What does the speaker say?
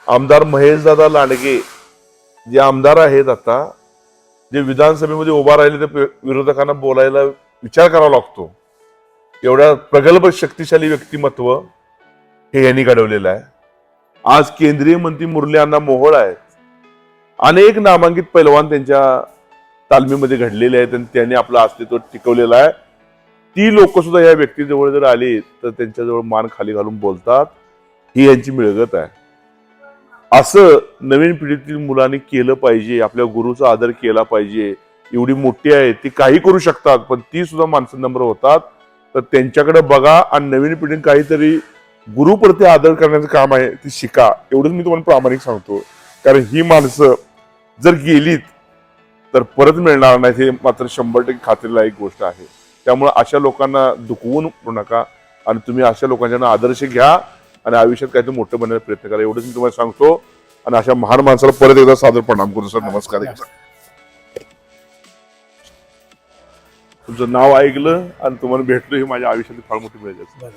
आमदार महेशदादा लांडगे जे आमदार आहेत आता, जे विधानसभेमध्ये उभा राहिले ते विरोधकांना बोलायला विचार करावा लागतो. एवढ्या प्रगल्भ शक्तिशाली व्यक्तिमत्व हे यांनी घडवलेलं आहे. आज केंद्रीय मंत्री मुरली अण्णा मोहोळ आहेत. अनेक नामांकित पैलवान त्यांच्या तालमीमध्ये घडलेले आहेत आणि त्यांनी आपलं अस्तित्व टिकवलेलं आहे. ती लोक सुद्धा या व्यक्तीजवळ जर आली तर त्यांच्याजवळ मान खाली घालून बोलतात. ही यांची मिळगत आहे. असं नवीन पिढीतील मुलांनी केलं पाहिजे. आपल्या गुरुचा आदर केला पाहिजे. एवढी मोठी आहे ती काही करू शकतात, पण ती सुद्धा माणसं नम्र होतात. तर त्यांच्याकडे बघा आणि नवीन पिढीने काहीतरी गुरुप्रती आदर करण्याचं काम आहे ती शिका. एवढंच मी तुम्हाला प्रामाणिक सांगतो. कारण ही माणसं जर गेलीत तर परत मिळणार नाही, हे मात्र 100% खात्रीला एक गोष्ट आहे. त्यामुळे अशा लोकांना दुखवून नका आणि तुम्ही अशा लोकांच्या आदर्श घ्या आणि आयुष्यात काहीतरी मोठं बनण्याचा प्रयत्न करा. एवढंच मी तुम्हाला सांगतो आणि अशा महान माणसाला परत एकदा सादर प्रणाम करतो. सर नमस्कार. तुमचं नाव ऐकलं आणि तुम्हाला भेटलो ही माझ्या आयुष्यात फार मोठी मिळाली.